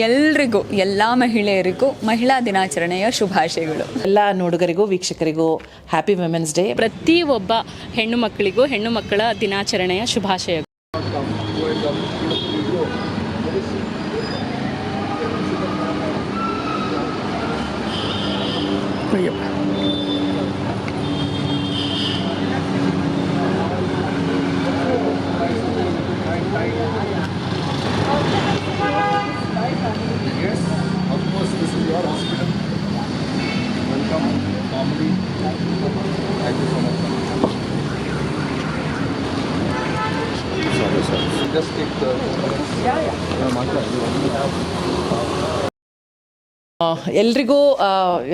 ಎಲ್ರಿಗೂ ಎಲ್ಲ ಮಹಿಳೆಯರಿಗೂ ಮಹಿಳಾ ದಿನಾಚರಣೆಯ ಶುಭಾಶಯಗಳು. ಎಲ್ಲ ನೋಡುಗರಿಗೂ ವೀಕ್ಷಕರಿಗೂ ಹ್ಯಾಪಿ ವಿಮೆನ್ಸ್ ಡೇ. ಪ್ರತಿ ಒಬ್ಬ ಹೆಣ್ಣು ಮಕ್ಕಳಿಗೂ ಹೆಣ್ಣು ಮಕ್ಕಳ ದಿನಾಚರಣೆಯ ಶುಭಾಶಯಗಳು. Yes, of course, this is your hospital. Welcome, family. Thank you so much. Sorry. Just take the... ಎಲ್ರಿಗೂ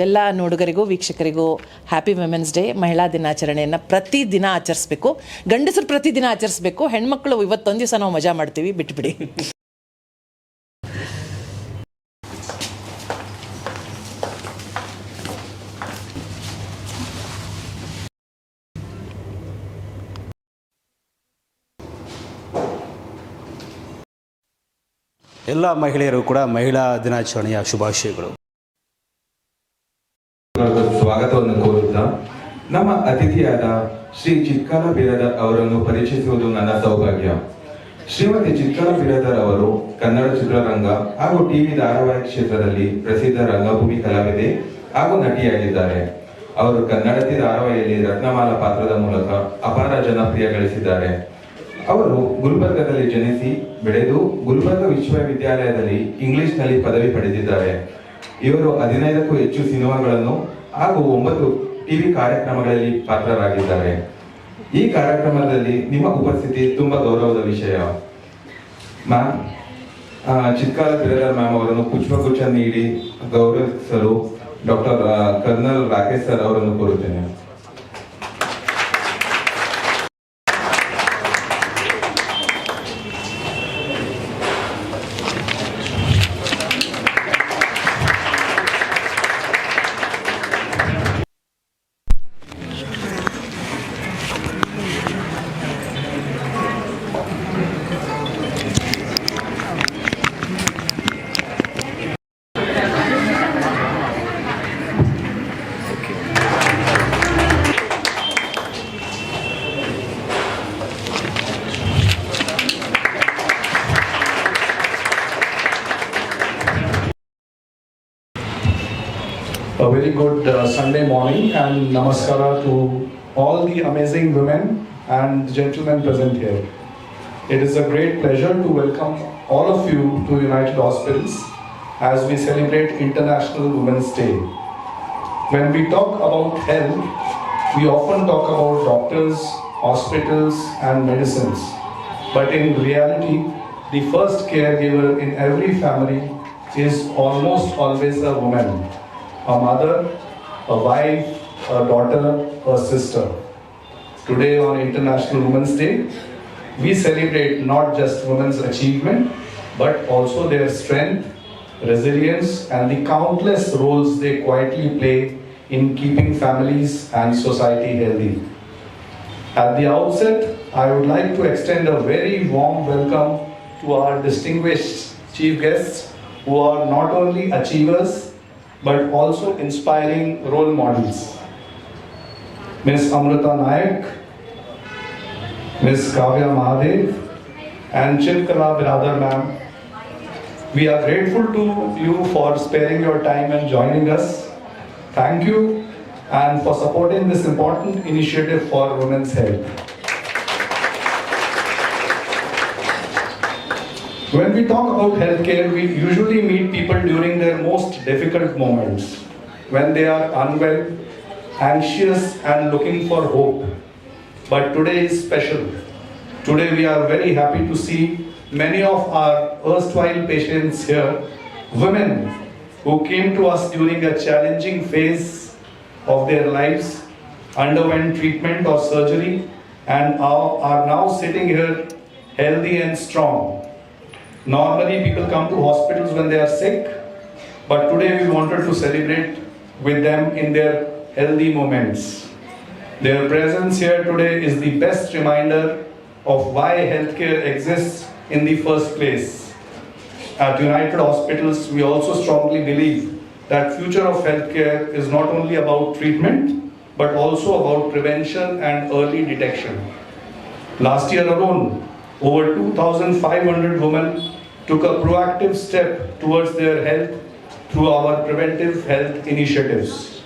ಎಲ್ಲ ನೋಡುಗರಿಗೂ ವೀಕ್ಷಕರಿಗೂ ಹ್ಯಾಪಿ ವಿಮೆನ್ಸ್ ಡೇ. ಮಹಿಳಾ ದಿನಾಚರಣೆಯನ್ನು ಪ್ರತಿದಿನ ಆಚರಿಸ್ಬೇಕು. ಗಂಡಸರು ಪ್ರತಿದಿನ ಆಚರಿಸ್ಬೇಕು. ಹೆಣ್ಮಕ್ಳು ಇವತ್ತೊಂದು ದಿವಸ ನಾವು ಮಜಾ ಮಾಡ್ತೀವಿ, ಬಿಟ್ಬಿಡಿ. ಎಲ್ಲ ಮಹಿಳೆಯರು ಕೂಡ ಮಹಿಳಾ ದಿನಾಚರಣೆಯ ಶುಭಾಶಯಗಳು. ಸ್ವಾಗತವನ್ನು ಕೋರುತ್ತಾ ನಮ್ಮ ಅತಿಥಿಯಾದ ಶ್ರೀ ಚಿತ್ಕಾಲ ಬಿರಾದರ್ ಅವರನ್ನು ಪರಿಚಯಿಸುವುದು ನನ್ನ ಸೌಭಾಗ್ಯ. ಶ್ರೀಮತಿ ಚಿತ್ಕಾಲ ಬಿರಾದರ್ ಅವರು ಕನ್ನಡ ಚಿತ್ರರಂಗ ಹಾಗೂ ಟಿವಿ ಧಾರಾವಾಹಿ ಕ್ಷೇತ್ರದಲ್ಲಿ ಪ್ರಸಿದ್ಧ ರಂಗಭೂಮಿ ಕಲಾವಿದೆ ಹಾಗೂ ನಟಿಯಾಗಿದ್ದಾರೆ. ಅವರು ಕನ್ನಡತಿ ಧಾರಾವಾಹಿಯಲ್ಲಿ ರತ್ನಮಾಲಾ ಪಾತ್ರದ ಮೂಲಕ ಅಪಾರ ಜನಪ್ರಿಯ ಗಳಿಸಿದ್ದಾರೆ. ಅವರು ಗುಲ್ಬರ್ಗದಲ್ಲಿ ಜನಿಸಿ ಬೆಳೆದು ಗುಲ್ಬರ್ಗ ವಿಶ್ವವಿದ್ಯಾಲಯದಲ್ಲಿ ಇಂಗ್ಲಿಷ್ನಲ್ಲಿ ಪದವಿ ಪಡೆದಿದ್ದಾರೆ. ಇವರು 15ಕ್ಕೂ ಹೆಚ್ಚು ಸಿನಿಮಾಗಳನ್ನು ಹಾಗೂ 9 ಟಿವಿ ಕಾರ್ಯಕ್ರಮಗಳಲ್ಲಿ ಪಾತ್ರರಾಗಿದ್ದಾರೆ. ಈ ಕಾರ್ಯಕ್ರಮದಲ್ಲಿ ನಿಮ್ಮ ಉಪಸ್ಥಿತಿ ತುಂಬಾ ಗೌರವದ ವಿಷಯ. ಮ್ಯಾಮ್, ಚಿತ್ಕಾಲ ಬಿರಾದರ್ ಮ್ಯಾಮ್ ಅವರನ್ನು ಪುಷ್ಪಗುಚ್ಛ ನೀಡಿ ಗೌರವಿಸಲು ಡಾಕ್ಟರ್ ಕರ್ನಲ್ ರಾಕೇಶ್ ಸರ್ ಅವರನ್ನು ಕೋರುತ್ತೇನೆ. A very good Sunday morning and namaskara to all the amazing women and gentlemen present here. It is a great pleasure to welcome all of you to United Hospitals as we celebrate International Women's Day. When we talk about health, we often talk about doctors, hospitals and medicines. But in reality, the first caregiver in every family is almost always a woman. A mother, a wife, a daughter, a sister. Today on International Women's Day, we celebrate not just women's achievement, but also their strength, resilience, and the countless roles they quietly play in keeping families and society healthy. At the outset, I would like to extend a very warm welcome to our distinguished chief guests who are not only achievers, but also inspiring role models. Ms. Amrita Nayak, Ms. Kavya Mahadev, and Chitkala Biradar ma'am. We are grateful to you for sparing your time and joining us. Thank you and for supporting this important initiative for women's health. When we talk about healthcare, we usually meet people during their most difficult moments, when they are unwell, anxious and looking for hope. But today is special. Today we are very happy to see many of our erstwhile patients here, women who came to us during a challenging phase of their lives, underwent treatment or surgery, and are now sitting here healthy and strong. Normally people come to hospitals when they are sick, but today we wanted to celebrate with them in their healthy moments. Their presence here today is the best reminder of why healthcare exists in the first place. at United Hospitals, we also strongly believe that future of healthcare is not only about treatment, but also about prevention and early detection. Last year alone, over 2,500 women took a proactive step towards their health through our preventive health initiatives.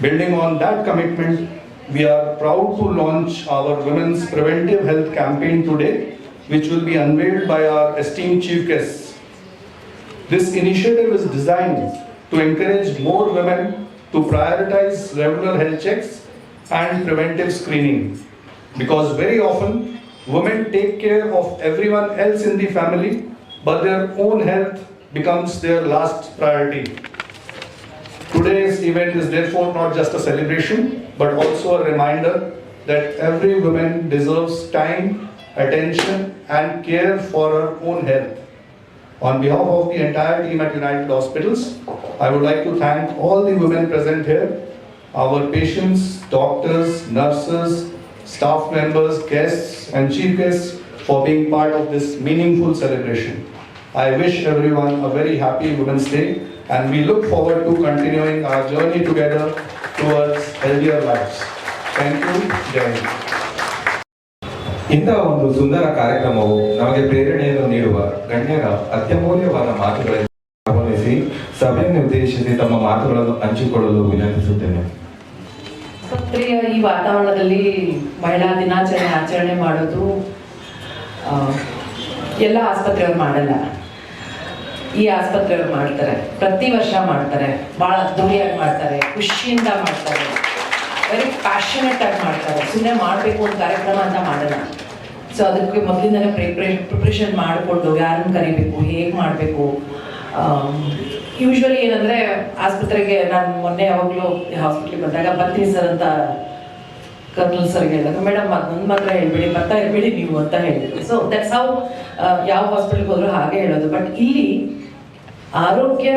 Building on that commitment, we are proud to launch our Women's Preventive Health Campaign today, which will be unveiled by our esteemed chief guests. This initiative is designed to encourage more women to prioritize regular health checks and preventive screening, because very often women take care of everyone else in the family, but their own health becomes their last priority. Today's event is therefore not just a celebration, but also a reminder that every woman deserves time, attention, and care for her own health. On behalf of the entire team at United Hospitals, I would like to thank all the women present here, our patients, doctors, nurses, staff members, guests, and chief guests for being part of this meaningful celebration. I wish everyone a very happy Women's Day, and we look forward to continuing our journey together towards healthier lives. Thank you. Jai Hind. ಇಂತಹ ಒಂದು ಸುಂದರ ಕಾರ್ಯಕ್ರಮವು ನಮಗೆ ಪ್ರೇರಣೆಯನ್ನು ನೀಡುವ ಗಣ್ಯರ ಅತ್ಯಮೂಲ್ಯವಾದ ಮಾತುಗಳನ್ನು ಗಮನಿಸಿ ಸಭೆಯನ್ನು ಉದ್ದೇಶಿಸಿ ತಮ್ಮ ಮಾತುಗಳನ್ನು ಹಂಚಿಕೊಳ್ಳಲು ವಿನಂತಿಸುತ್ತೇನೆ. ಪ್ರಿಯ ಈ ವಾತಾವರಣದಲ್ಲಿ ಮಹಿಳಾ ದಿನಾಚರಣೆ ಆಚರಣೆ ಮಾಡೋದು ಎಲ್ಲ ಆಸ್ಪತ್ರೆಯವ್ರು ಮಾಡಲ್ಲ. ಈ ಆಸ್ಪತ್ರೆಯವ್ರು ಮಾಡ್ತಾರೆ, ಪ್ರತಿ ವರ್ಷ ಮಾಡ್ತಾರೆ, ಭಾಳ ಅದ್ದೂರಿಯಾಗಿ ಮಾಡ್ತಾರೆ, ಖುಷಿಯಿಂದ ಮಾಡ್ತಾರೆ, ವೆರಿ ಪ್ಯಾಷನೆಟ್ ಆಗಿ ಮಾಡ್ತಾರೆ. ಸುಮ್ಮನೆ ಮಾಡಬೇಕು ಒಂದು ಕಾರ್ಯಕ್ರಮ ಅಂತ ಮಾಡಲ್ಲ. ಸೊ ಅದಕ್ಕೆ ಮೊದಲಿಂದನೇ ಪ್ರಿಪ್ರೇಷನ್ ಮಾಡಿಕೊಂಡು ಯಾರನ್ನು ಕರಿಬೇಕು, ಹೇಗೆ ಮಾಡಬೇಕು. ಯೂಶ್ವಲಿ ಏನಂದರೆ ಆಸ್ಪತ್ರೆಗೆ ನಾನು ಮೊನ್ನೆ ಯಾವಾಗಲೂ ಹಾಸ್ಪಿಟ್ಲಿಗೆ ಬಂದಾಗ ಬರ್ತೀನಿ ಸರ್ ಅಂತ ಕರ್ನಲ್ ಸರ್ಗೆ ಹೇಳಿದಾಗ, ಮೇಡಮ್ ಅದೊಂದು ಮಾತ್ರ ಹೇಳ್ಬೇಡಿ, ಬರ್ತಾ ಇರಬೇಡಿ ನೀವು ಅಂತ ಹೇಳಿದ್ರು. ಸೊ ದಟ್ಸ್ ಹೌ ಯಾವ ಹಾಸ್ಪಿಟ್ಲಿಗೆ ಹೋದ್ರು ಹಾಗೆ ಹೇಳೋದು. ಬಟ್ ಇಲ್ಲಿ ಆರೋಗ್ಯ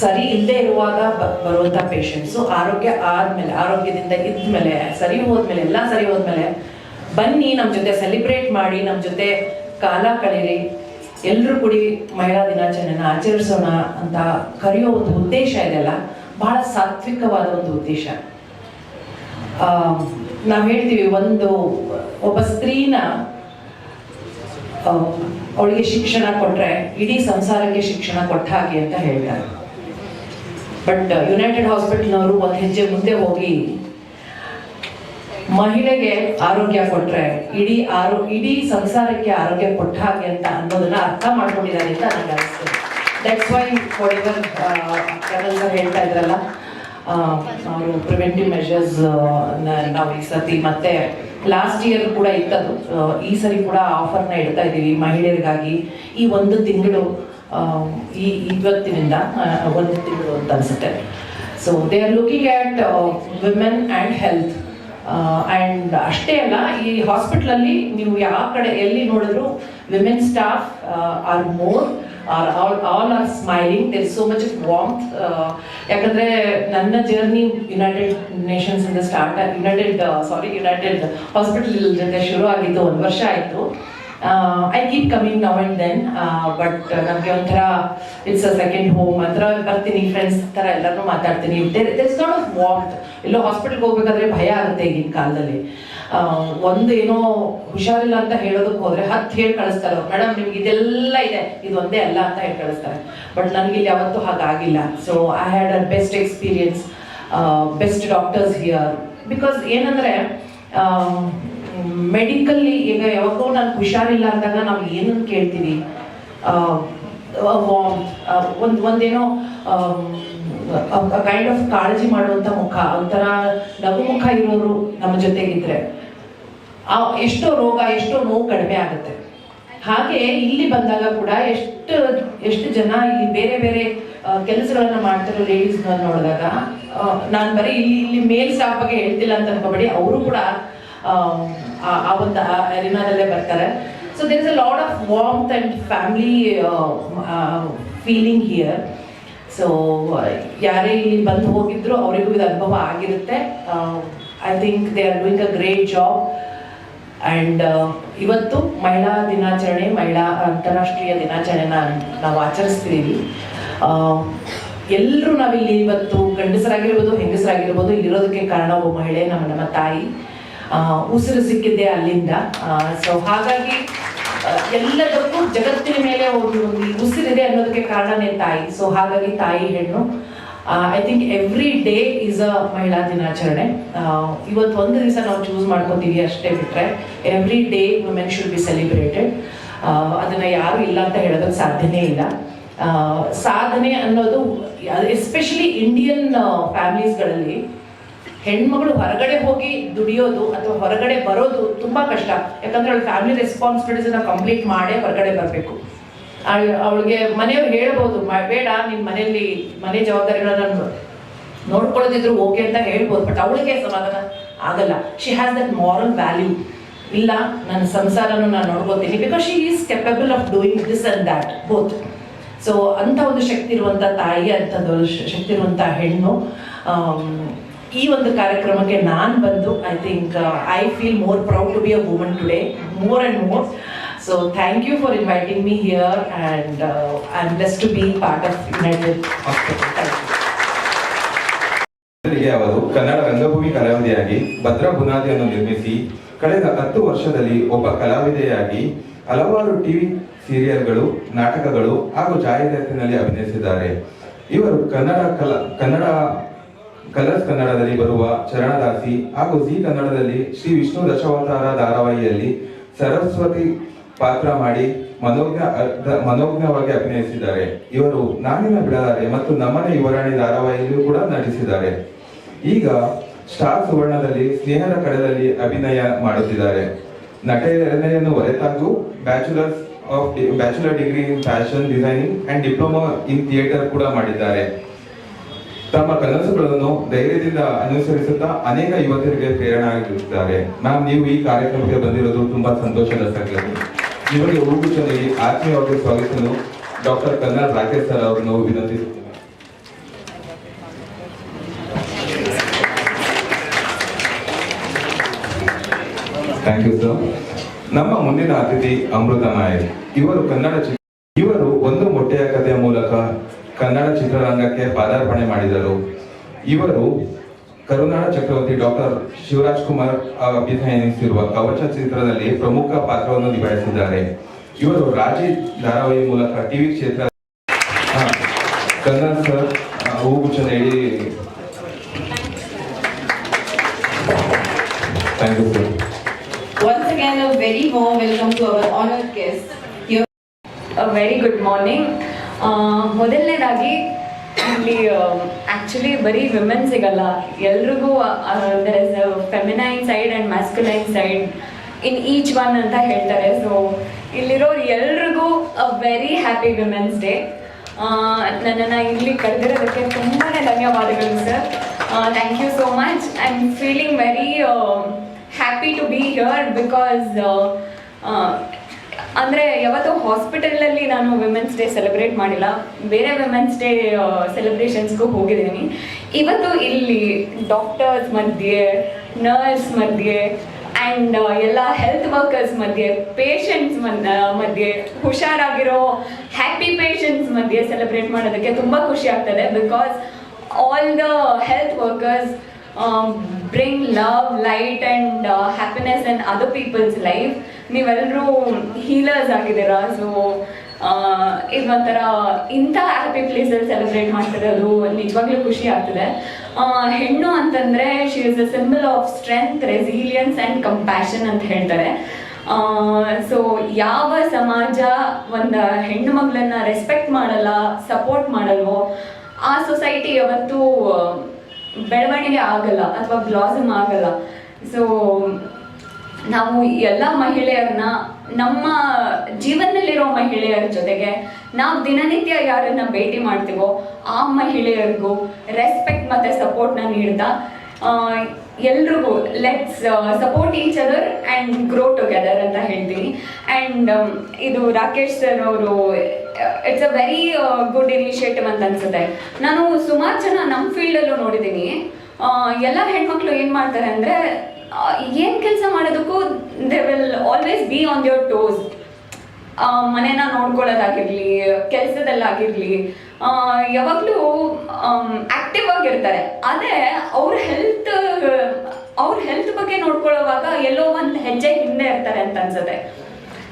ಸರಿ ಇಲ್ಲದೆ ಇರುವಾಗ ಬರುವಂಥ ಪೇಷಂಟ್ಸು ಆರೋಗ್ಯ ಆದಮೇಲೆ, ಆರೋಗ್ಯದಿಂದ ಇದ್ಮೇಲೆ, ಸರಿ ಹೋದ್ಮೇಲೆ, ಎಲ್ಲ ಸರಿ ಹೋದ್ಮೇಲೆ ಬನ್ನಿ ನಮ್ಮ ಜೊತೆ ಸೆಲಿಬ್ರೇಟ್ ಮಾಡಿ, ನಮ್ಮ ಜೊತೆ ಕಾಲ ಕಳೀರಿ, ಎಲ್ಲರೂ ಕೂಡಿ ಮಹಿಳಾ ದಿನಾಚರಣೆನ ಆಚರಿಸೋಣ ಅಂತ ಕರೆಯೋ ಒಂದು ಉದ್ದೇಶ ಇದೆಯಲ್ಲ, ಬಹಳ ಸಾತ್ವಿಕವಾದ ಒಂದು ಉದ್ದೇಶ. ನಾವು ಹೇಳ್ತೀವಿ, ಒಬ್ಬ ಸ್ತ್ರೀನ ಅವಳಿಗೆ ಶಿಕ್ಷಣ ಕೊಟ್ಟರೆ ಇಡೀ ಸಂಸಾರಕ್ಕೆ ಶಿಕ್ಷಣ ಕೊಟ್ಟ ಹಾಗೆ ಅಂತ ಹೇಳ್ತಾರೆ. ಬಟ್ ಯುನೈಟೆಡ್ ಹಾಸ್ಪಿಟಲ್ನವರು ಒಂದು ಹೆಜ್ಜೆ ಮುಂದೆ ಹೋಗಿ ಮಹಿಳೆಗೆ ಆರೋಗ್ಯ ಕೊಟ್ಟರೆ ಇಡೀ ಸಂಸಾರಕ್ಕೆ ಆರೋಗ್ಯ ಕೊಟ್ಟ ಹಾಗೆ ಅಂತ ಅನ್ನೋದನ್ನ ಅರ್ಥ ಮಾಡ್ಕೊಂಡಿದ್ದಾರೆ ಅಂತ ನನಗೆ ಅನಿಸ್ತದೆ. That's why what colonel sir ಹೇಳ್ತಾ ಇದ್ರಲ್ಲ, ಅವರು ಪ್ರಿವೆಂಟಿವ್ ಮೆಷರ್ಸ್ ನಾವು ಈ ಸತಿ ಮತ್ತೆ ಲಾಸ್ಟ್ ಇಯರ್ ಕೂಡ ಇತ್ತದು, ಈ ಸರಿ ಕೂಡ ಆಫರ್ನ ಇಡ್ತಾ ಇದ್ದೀವಿ ಮಹಿಳೆಯರಿಗಾಗಿ. ಈ ಒಂದು ತಿಂಗಳು ಇವತ್ತಿನಿಂದ ಒಂದು ತಿಂಗಳು ಅಂತ ಅನಿಸುತ್ತೆ. So they are looking at women and health. And ಅಷ್ಟೇ ಅಲ್ಲ, ಈ ಹಾಸ್ಪಿಟ್ಲಲ್ಲಿ ನೀವು ಯಾವ ಕಡೆ ಎಲ್ಲಿ ನೋಡಿದ್ರು women staff are more, all are smiling. There is so much of warmth. ಯಾಕಂದರೆ ನನ್ನ ಜರ್ನಿ ಯುನೈಟೆಡ್ ನೇಷನ್ಸ್ ಇಂದ ಯುನೈಟೆಡ್ ಹಾಸ್ಪಿಟಲ್ ಜೊತೆ ಶುರು ಆಗಿದ್ದು 1 ವರ್ಷ ಆಯಿತು. I keep coming now and then, but ನನಗೆ ಒಂಥರ ಇಟ್ಸ್ ಅ ಸೆಕೆಂಡ್ ಹೋಮ್ ಹತ್ರ ಬರ್ತೀನಿ, ಫ್ರೆಂಡ್ಸ್ ಥರ ಎಲ್ಲರೂ ಮಾತಾಡ್ತೀನಿ. There is not of warmth. ಎಲ್ಲೋ ಹಾಸ್ಪಿಟಲ್ಗೆ ಹೋಗ್ಬೇಕಾದ್ರೆ ಭಯ ಆಗುತ್ತೆ ಈಗಿನ ಕಾಲದಲ್ಲಿ. ಒಂದು ಏನೋ ಹುಷಾರಿಲ್ಲ ಅಂತ ಹೇಳೋದಕ್ಕೆ ಹೋದರೆ 10 ಹೇಳಿ ಕಳಿಸ್ತಾರೆ ಅವ್ರು, ಮೇಡಮ್ ನಿಮ್ಗೆ ಇದೆಲ್ಲ ಇದೆ, ಇದು ಒಂದೇ ಅಲ್ಲ ಅಂತ ಹೇಳಿ ಕಳಿಸ್ತಾರೆ. ಬಟ್ ನನಗಿಲ್ಲಿ ಯಾವತ್ತೂ ಹಾಗಾಗಿಲ್ಲ. So I had a best experience, best doctors here. Because ಏನಂದರೆ ಮೆಡಿಕಲ್ಲಿ ಈಗ ಯಾವಾಗೋ ನಾನು ಹುಷಾರಿಲ್ಲ ಅಂದಾಗ ನಾವು ಏನನ್ನು ಕೇಳ್ತೀವಿ, ಒಂದೇನೋ ಕೈಂಡ್ ಆಫ್ ಕಾಳಜಿ ಮಾಡುವಂಥ ಮುಖ, ಒಂಥರ ನಗುಮುಖ ಇರೋರು ನಮ್ಮ ಜೊತೆಗಿದ್ರೆ ಎಷ್ಟೋ ರೋಗ, ಎಷ್ಟೋ ನೋವು ಕಡಿಮೆ ಆಗುತ್ತೆ. ಹಾಗೆ ಇಲ್ಲಿ ಬಂದಾಗ ಕೂಡ ಎಷ್ಟು ಜನ ಇಲ್ಲಿ ಬೇರೆ ಬೇರೆ ಕೆಲಸಗಳನ್ನ ಮಾಡ್ತಿರೋ ಲೇಡೀಸ್ನ ನೋಡಿದಾಗ, ನಾನು ಬರೀ ಇಲ್ಲಿ ಮೇಲ್ ಸ್ಟಾಫ್ ಬಗ್ಗೆ ಹೇಳ್ತಿಲ್ಲ ಅಂತ ಅನ್ಕೋಬೇಡಿ, ಅವರು ಕೂಡ ಆ ಒಂದು ಅರಿನಾದಲ್ಲೇ ಬರ್ತಾರೆ. So there is a lot of warmth and family feeling here. So ಯಾರೇ ಇಲ್ಲಿ ಬಂದು ಹೋಗಿದ್ರು ಅವರಿಗೂ ಇದು ಅನುಭವ ಆಗಿರುತ್ತೆ. I think they are doing a great job. And ಇವತ್ತು ಮಹಿಳಾ ದಿನಾಚರಣೆ, ಮಹಿಳಾ ಅಂತಾರಾಷ್ಟ್ರೀಯ ದಿನಾಚರಣೆನ ನಾವು ಆಚರಿಸ್ತಿದ್ದೀವಿ. ಎಲ್ಲರೂ ನಾವಿಲ್ಲಿ ಇವತ್ತು ಗಂಡಸರಾಗಿರ್ಬೋದು, ಹೆಂಗಸರಾಗಿರ್ಬೋದು, ಇಲ್ಲಿರೋದಕ್ಕೆ ಕಾರಣ ಒಬ್ಬ ಮಹಿಳೆ, ನಮ್ಮ ತಾಯಿ. ಉಸಿರು ಸಿಕ್ಕಿದ್ದೆ ಅಲ್ಲಿಂದ. ಸೊ ಹಾಗಾಗಿ ಎಲ್ಲದಕ್ಕೂ ಜಗತ್ತಿನ ಮೇಲೆ ಒಂದು ಉಸಿರಿದೆ ಅನ್ನೋದಕ್ಕೆ ಕಾರಣನೇ ತಾಯಿ. ಸೊ ಹಾಗಾಗಿ ತಾಯಿ ಹೆಣ್ಣು. I think every day is a ಮಹಿಳಾ ದಿನಾಚರಣೆ. ಇವತ್ತು ಒಂದು ದಿವಸ ನಾವು ಚೂಸ್ ಮಾಡ್ಕೋತೀವಿ ಅಷ್ಟೇ ಬಿಟ್ಟರೆ every day women should be celebrated. ಅದನ್ನು ಯಾರು ಇಲ್ಲ ಅಂತ ಹೇಳೋದಕ್ಕೆ ಸಾಧ್ಯನೇ ಇಲ್ಲ. ಸಾಧನೆ ಅನ್ನೋದು ಎಸ್ಪೆಷಲಿ ಇಂಡಿಯನ್ ಫ್ಯಾಮಿಲೀಸ್ಗಳಲ್ಲಿ ಹೆಣ್ಮಗಳು ಹೊರಗಡೆ ಹೋಗಿ ದುಡಿಯೋದು ಅಥವಾ ಹೊರಗಡೆ ಬರೋದು ತುಂಬ ಕಷ್ಟ. ಯಾಕಂದ್ರೆ ಅವಳು ಫ್ಯಾಮಿಲಿ ರೆಸ್ಪಾನ್ಸಿಬಿಲಿಟೀಸನ್ನ ಕಂಪ್ಲೀಟ್ ಮಾಡೇ ಹೊರಗಡೆ ಬರಬೇಕು. ಅವಳಿಗೆ ಮನೆಯವ್ರು ಹೇಳ್ಬೋದು, ಬೇಡ ನಿನ್ನ ಮನೆಯಲ್ಲಿ ಮನೆ ಜವಾಬ್ದಾರಿಗಳನ್ನ ನೋಡ್ಕೊಳ್ಳೋದಿದ್ರು ಓಕೆ ಅಂತ ಹೇಳ್ಬೋದು, ಬಟ್ ಅವಳಿಗೆ ಸಮಾಧಾನ ಆಗಲ್ಲ. She has that moral value. ಇಲ್ಲ, ನನ್ನ ಸಂಸಾರನೂ ನಾನು ನೋಡ್ಕೋತೀನಿ, because she is capable of doing this and that both. So ಅಂಥ ಒಂದು ಶಕ್ತಿ ಇರುವಂಥ ತಾಯಿ, ಅಂಥದ್ದು ಶಕ್ತಿ ಇರುವಂಥ ಹೆಣ್ಣು. ಈ ಒಂದು ಕಾರ್ಯಕ್ರಮಕ್ಕೆ ನಾನು ಬಂದು I feel more proud to be a woman today, more and more. So thank you for inviting me here, and I'm blessed to be part of United Hospital. Thank you. ಅವರು ಕನ್ನಡ ರಂಗಭೂಮಿ ಕಲಾವಿದೆಯಾಗಿ ಭದ್ರ ಬುನಾದಿಯನ್ನು ನಿರ್ಮಿಸಿ ಕಳೆದ 10 ವರ್ಷದಲ್ಲಿ ಒಬ್ಬ ಕಲಾವಿದೆಯಾಗಿ ಹಲವಾರು ಟಿವಿ ಸೀರಿಯಲ್ಗಳು, ನಾಟಕಗಳು ಹಾಗೂ ಜಾಹೀರಾತಿನಲ್ಲಿ ಅಭಿನಯಿಸಿದ್ದಾರೆ. ಇವರು ಕಲರ್ಸ್ ಕನ್ನಡದಲ್ಲಿ ಬರುವ ಚರಣದಾಸಿ ಹಾಗೂ ಜಿ ಕನ್ನಡದಲ್ಲಿ ಶ್ರೀ ವಿಷ್ಣು ದಶಾವತಾರ ಧಾರಾವಾಹಿಯಲ್ಲಿ ಸರಸ್ವತಿ ಪಾತ್ರ ಮಾಡಿ ಮನೋಜ್ಞವಾಗಿ ಅಭಿನಯಿಸಿದ್ದಾರೆ. ಇವರು ನಾನಿನ ಬಿಡಲಾರೆ ಮತ್ತು ನಮ್ಮನೆ ಯುವರಾಣಿ ಧಾರಾವಾಹಿಯಲ್ಲೂ ಕೂಡ ನಟಿಸಿದ್ದಾರೆ. ಈಗ ಸ್ಟಾರ್ ಸುವರ್ಣದಲ್ಲಿ ಸ್ನೇಹದ ಕಡಲಲ್ಲಿ ಅಭಿನಯ ಮಾಡುತ್ತಿದ್ದಾರೆ. ನಟನೆಯನ್ನು ಹೊರತಾಗೂ bachelor degree in fashion designing and diploma in theatre ಕೂಡ ಮಾಡಿದ್ದಾರೆ. ತಮ್ಮ ಕನಸುಗಳನ್ನು ಧೈರ್ಯದಿಂದ ಅನುಸರಿಸುತ್ತಾ ಅನೇಕ ಯುವಕರಿಗೆ ಪ್ರೇರಣೆ ಆಗಿರುತ್ತಾರೆ. ನೀವು ಈ ಕಾರ್ಯಕ್ರಮಕ್ಕೆ ಬಂದಿರೋದು ತುಂಬಾ ಸಂತೋಷದ ಸಂಗತಿ. ನಿಮಗೆ ಹೂಗುಚ್ಛದಲ್ಲಿ ಆತ್ಮೀಯವಾಗಿ ಸ್ವಾಗತಿಸಲು ಡಾಕ್ಟರ್ ಕರ್ನಲ್ ರಾಕೇಶ್ ಸರ್ ಅವರನ್ನು ವಿನಂತಿಸುತ್ತೇನೆ. Thank you sir. ನಮ್ಮ ಮುಂದಿನ ಅತಿಥಿ ಅಮೃತ ನಾಯಕ್. ಇವರು ಒಂದು ಮೊಟ್ಟೆಯ ಕಥೆಯ ಮೂಲಕ ಕನ್ನಡ ಚಿತ್ರರಂಗಕ್ಕೆ ಪಾದಾರ್ಪಣೆ ಮಾಡಿದರು. ಇವರು ಕರುನಾಡ ಚಕ್ರವರ್ತಿ ಡಾಕ್ಟರ್ ಶಿವರಾಜ್ ಕುಮಾರ್ ಅಭಿನಯಿಸಿರುವ ಕವಚ ಚಿತ್ರದಲ್ಲಿ ಪ್ರಮುಖ ಪಾತ್ರವನ್ನು ನಿಭಾಯಿಸಿದ್ದಾರೆ. ಇವರು ರಾಜಿ ಧಾರಾವಾಹಿ ಮೂಲಕ ಟಿವಿ ಕ್ಷೇತ್ರ ಕನ್ನಡ ಸರ್ ಹೂಗುಚ್ಛ ನೀಡಿ. Thank you sir. Once again, a very warm welcome to our honored guests. A very good morning. ಮೊದಲನೇದಾಗಿ ಇಲ್ಲಿ ಆ್ಯಕ್ಚುಲಿ ಬರೀ ವಿಮೆನ್ ಸಿಗಲ್ಲ, ಎಲ್ರಿಗೂ there is a feminine side and masculine side in each one ಅಂತ ಹೇಳ್ತಾರೆ. So ಇಲ್ಲಿರೋ ಎಲ್ರಿಗೂ a very happy women's day. ನನ್ನನ್ನು ಇಲ್ಲಿ ಕರೆದಿರೋದಕ್ಕೆ ತುಂಬಾ ಧನ್ಯವಾದಗಳು sir. Thank you so much. I am feeling very happy to be here because ಅಂದರೆ ಯಾವತ್ತೂ ಹಾಸ್ಪಿಟಲಲ್ಲಿ ನಾನು ವಿಮೆನ್ಸ್ ಡೇ ಸೆಲೆಬ್ರೇಟ್ ಮಾಡಿಲ್ಲ, ಬೇರೆ ವಿಮೆನ್ಸ್ ಡೇ ಸೆಲೆಬ್ರೇಷನ್ಸ್ಗೂ ಹೋಗಿದ್ದೀನಿ. ಇವತ್ತು ಇಲ್ಲಿ ಡಾಕ್ಟರ್ಸ್ ಮಧ್ಯೆ, ನರ್ಸ್ ಮಧ್ಯೆ ಆ್ಯಂಡ್ ಎಲ್ಲ ಹೆಲ್ತ್ ವರ್ಕರ್ಸ್ ಮಧ್ಯೆ, ಪೇಷಂಟ್ಸ್ ಮಧ್ಯೆ, ಹುಷಾರಾಗಿರೋ ಹ್ಯಾಪಿ ಪೇಷಂಟ್ಸ್ ಮಧ್ಯೆ ಸೆಲೆಬ್ರೇಟ್ ಮಾಡೋದಕ್ಕೆ ತುಂಬ ಖುಷಿ ಆಗ್ತದೆ. Because all the health workers bring love, light and happiness in other people's life. ನೀವೆಲ್ಲರೂ ಹೀಲರ್ಸ್ ಆಗಿದ್ದೀರಾ. ಸೊ ಇದೊಂಥರ ಇಂಥ ಹ್ಯಾಪಿ ಪ್ಲೇಸಲ್ಲಿ ಸೆಲೆಬ್ರೇಟ್ ಮಾಡ್ತಿರೋದು ನಿಜವಾಗ್ಲೂ ಖುಷಿ ಆಗ್ತದೆ. ಹೆಣ್ಣು ಅಂತಂದರೆ she is a symbol of strength, resilience and compassion ಅಂತ ಹೇಳ್ತಾರೆ. ಸೊ ಯಾವ ಸಮಾಜ ಒಂದು ಹೆಣ್ಣು ಮಗಳನ್ನ ರೆಸ್ಪೆಕ್ಟ್ ಮಾಡಲ್ಲ, ಸಪೋರ್ಟ್ ಮಾಡಲ್ವೋ ಆ ಸೊಸೈಟಿ ಯಾವತ್ತೂ ಬೆಳವಣಿಗೆ ಆಗಲ್ಲ ಅಥವಾ ಬ್ಲಾಸಮ್ ಆಗಲ್ಲ. ಸೊ ನಾವು ಎಲ್ಲ ಮಹಿಳೆಯರನ್ನ, ನಮ್ಮ ಜೀವನದಲ್ಲಿರೋ ಮಹಿಳೆಯರ ಜೊತೆಗೆ ನಾವು ದಿನನಿತ್ಯ ಯಾರನ್ನ ಭೇಟಿ ಮಾಡ್ತೀವೋ ಆ ಮಹಿಳೆಯರಿಗೂ ರೆಸ್ಪೆಕ್ಟ್ ಮತ್ತು ಸಪೋರ್ಟ್ನ ನೀಡ್ತಾ ಎಲ್ರಿಗೂ let's support each other and grow together ಅಂತ ಹೇಳ್ತೀನಿ. ಆ್ಯಂಡ್ ಇದು ರಾಕೇಶ್ ಸರ್ ಅವರು it's a very good initiative ಅಂತ ಅನ್ಸುತ್ತೆ. ನಾನು ಸುಮಾರು ಜನ ನಮ್ಮ ಫೀಲ್ಡಲ್ಲೂ ನೋಡಿದ್ದೀನಿ, ಎಲ್ಲ ಹೆಣ್ಮಕ್ಳು ಏನು ಮಾಡ್ತಾರೆ ಅಂದರೆ ಏನು ಕೆಲಸ ಮಾಡೋದಕ್ಕೂ they will always B on your toes. ಮನೇನ ನೋಡ್ಕೊಳ್ಳೋದಾಗಿರಲಿ, ಕೆಲಸದಲ್ಲಾಗಿರಲಿ, ಯಾವಾಗಲೂ ಆ್ಯಕ್ಟಿವ್ ಆಗಿರ್ತಾರೆ. ಅದೇ ಅವ್ರ ಹೆಲ್ತ್ ಬಗ್ಗೆ ನೋಡ್ಕೊಳ್ಳೋವಾಗ ಎಲ್ಲೋ ಒಂದು ಹೆಜ್ಜೆ ಹಿಂದೆ ಇರ್ತಾರೆ ಅಂತ ಅನ್ಸುತ್ತೆ.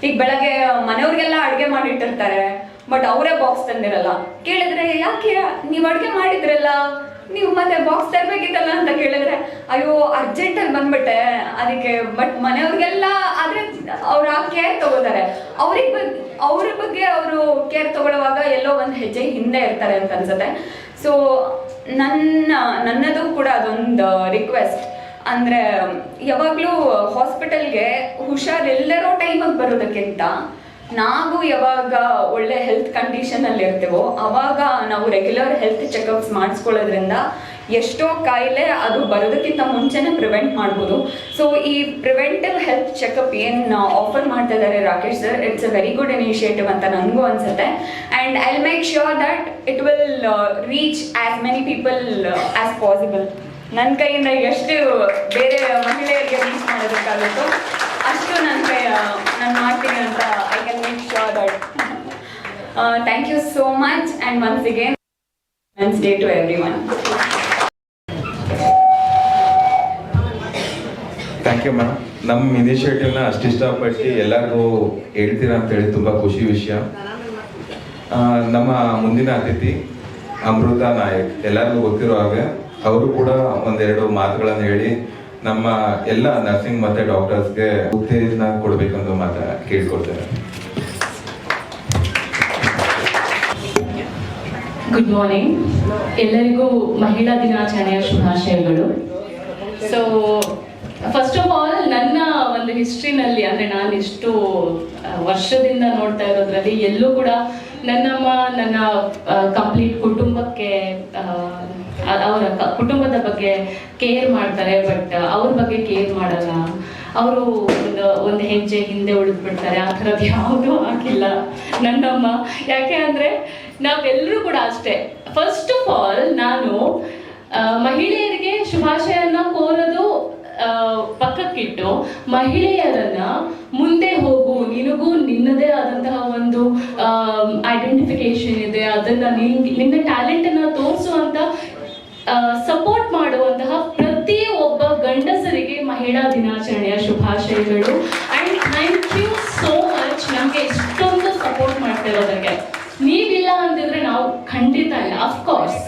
ಈಗ ಬೆಳಗ್ಗೆ ಮನೆಯವ್ರಿಗೆಲ್ಲ ಅಡುಗೆ ಮಾಡಿಟ್ಟಿರ್ತಾರೆ, ಬಟ್ ಅವರೇ ಬಾಕ್ಸ್ ತಂದಿರಲ್ಲ. ಕೇಳಿದ್ರೆ ಯಾಕೆ ನೀವು ಅಡುಗೆ ಮಾಡಿದ್ರಲ್ಲ, ನೀವು ಮತ್ತೆ ಬಾಕ್ಸ್ ತರಬೇಕಿತ್ತಲ್ಲ ಅಂತ ಕೇಳಿದ್ರೆ, ಅಯ್ಯೋ ಅರ್ಜೆಂಟಲ್ಲಿ ಬಂದ್ಬಿಟ್ಟೆ ಅದಕ್ಕೆ. ಬಟ್ ಮನೆಯವ್ರಿಗೆಲ್ಲ ಆದರೆ ಅವ್ರು ಆ ಕೇರ್ ತಗೋತಾರೆ. ಅವ್ರ ಬಗ್ಗೆ ಅವರು ಕೇರ್ ತಗೊಳ್ಳುವಾಗ ಎಲ್ಲೋ ಒಂದು ಹೆಜ್ಜೆ ಹಿಂದೆ ಇರ್ತಾರೆ ಅಂತ ಅನ್ಸುತ್ತೆ. ಸೊ ನನ್ನದು ಕೂಡ ಅದೊಂದು ರಿಕ್ವೆಸ್ಟ್. ಅಂದರೆ ಯಾವಾಗಲೂ ಹಾಸ್ಪಿಟಲ್ಗೆ ಹುಷಾರಿಲ್ಲರೋ ಟೈಮಿಗೆ ಬರೋದಕ್ಕಿಂತ ನಾವು ಯಾವಾಗ ಒಳ್ಳೆ ಹೆಲ್ತ್ ಕಂಡೀಷನಲ್ಲಿ ಇರ್ತೀವೋ ಆವಾಗ ನಾವು ರೆಗ್ಯುಲರ್ ಹೆಲ್ತ್ ಚೆಕಪ್ಸ್ ಮಾಡಿಸ್ಕೊಳ್ಳೋದ್ರಿಂದ ಎಷ್ಟೋ ಕಾಯಿಲೆ ಅದು ಬರೋದಕ್ಕಿಂತ ಮುಂಚೆನೇ ಪ್ರಿವೆಂಟ್ ಮಾಡ್ಬೋದು. ಸೊ ಈ ಪ್ರಿವೆಂಟಿವ್ ಹೆಲ್ತ್ ಚೆಕಪ್ ಏನು ಆಫರ್ ಮಾಡ್ತಾ ಇದ್ದಾರೆ Rakesh sir, it's a very good initiative ಅಂತ ನನಗೂ ಅನಿಸುತ್ತೆ. And I will make sure that it will reach as many people as possible. ನನ್ನ ಕೈಯಿಂದ ಎಷ್ಟು ಬೇರೆ ಮಹಿಳೆಯರಿಗೆ ರೀಚ್ ಮಾಡೋದಕ್ಕಾಗುತ್ತೋ ಅಷ್ಟು ನಾನು ಮಾಡ್ತೀನಿ ಅಂತ I can make sure that. Thank you so much and once again women's day to everyone. Thank you ma'am. ನಮ್ಮ ಇನಿಷಿಯೇಟಿವ್ನ ಅಷ್ಟಿಷ್ಟಪಟ್ಟು ಎಲ್ಲರಿಗೂ ಹೇಳ್ತೀರಾ ಅಂತೇಳಿ ತುಂಬ ಖುಷಿ ವಿಷಯ. ನಮ್ಮ ಮುಂದಿನ ಅತಿಥಿ ಅಮೃತ ನಾಯಕ್, ಎಲ್ಲರಿಗೂ ಗೊತ್ತಿರೋ ಹಾಗೆ ಅವರು ಕೂಡ ಒಂದೆರಡು ಮಾತುಗಳನ್ನು ಹೇಳಿ ನಮ್ಮ ಎಲ್ಲ ನರ್ಸಿಂಗ್ ಮತ್ತೆ ಡಾಕ್ಟರ್ಸ್ಗೆ ಉತ್ತೇಜನ ಕೊಡಬೇಕಂತ ಕೇಳ್ಕೊಳ್ತೇನೆ. ಗುಡ್ ಮಾರ್ನಿಂಗ್, ಎಲ್ಲರಿಗೂ ಮಹಿಳಾ ದಿನಾಚರಣೆಯ ಶುಭಾಶಯಗಳು. ಸೊ ಫಸ್ಟ್ ಆಫ್ ಆಲ್ ನನ್ನ ಒಂದು ಹಿಸ್ಟ್ರಿನಲ್ಲಿ, ಅಂದರೆ ನಾನು ಇಷ್ಟು ವರ್ಷದಿಂದ ನೋಡ್ತಾ ಇರೋದ್ರಲ್ಲಿ ಎಲ್ಲೂ ಕೂಡ ನನ್ನ ಕಂಪ್ಲೀಟ್ ಕುಟುಂಬಕ್ಕೆ ಅವರ ಕುಟುಂಬದ ಬಗ್ಗೆ ಕೇರ್ ಮಾಡ್ತಾರೆ, ಬಟ್ ಅವ್ರ ಬಗ್ಗೆ ಕೇರ್ ಮಾಡಲ್ಲ. ಅವರು ಒಂದು ಹೆಜ್ಜೆ ಹಿಂದೆ ಉಳಿದ್ಬಿಡ್ತಾರೆ. ಆ ಥರದ್ದು ಯಾವುದೂ ಆಗಿಲ್ಲ ನನ್ನಮ್ಮ. ಯಾಕೆ ಅಂದರೆ ನಾವೆಲ್ಲರೂ ಕೂಡ ಅಷ್ಟೇ. ಫಸ್ಟ್ ಆಫ್ ಆಲ್ ನಾನು ಮಹಿಳೆಯರಿಗೆ ಶುಭಾಶಯನ ಕೋರೋದು ಪಕ್ಕಕ್ಕಿಟ್ಟು, ಮಹಿಳೆಯರನ್ನ ಮುಂದೆ ಹೋಗು, ನಿನಗೂ ನಿನ್ನದೇ ಆದಂತಹ ಒಂದು ಐಡೆಂಟಿಫಿಕೇಶನ್ ಇದೆ, ಅದನ್ನ ನಿನ್ನ ಟ್ಯಾಲೆಂಟನ್ನು ತೋರಿಸುವಂತ ಸಪೋರ್ಟ್ ಮಾಡುವಂತಹ ಪ್ರತಿ ಒಬ್ಬ ಗಂಡಸರಿಗೆ ಮಹಿಳಾ ದಿನಾಚರಣೆಯ ಶುಭಾಶಯಗಳು. And thank you so much ನಮಗೆ ಇಷ್ಟೊಂದು ಸಪೋರ್ಟ್ ಮಾಡ್ತಾ ಇರೋದಕ್ಕೆ. ನೀವಿಲ್ಲ ಅಂತಿದ್ರೆ ನಾವು ಖಂಡಿತ ಇಲ್ಲ. ಅಫ್ಕೋರ್ಸ್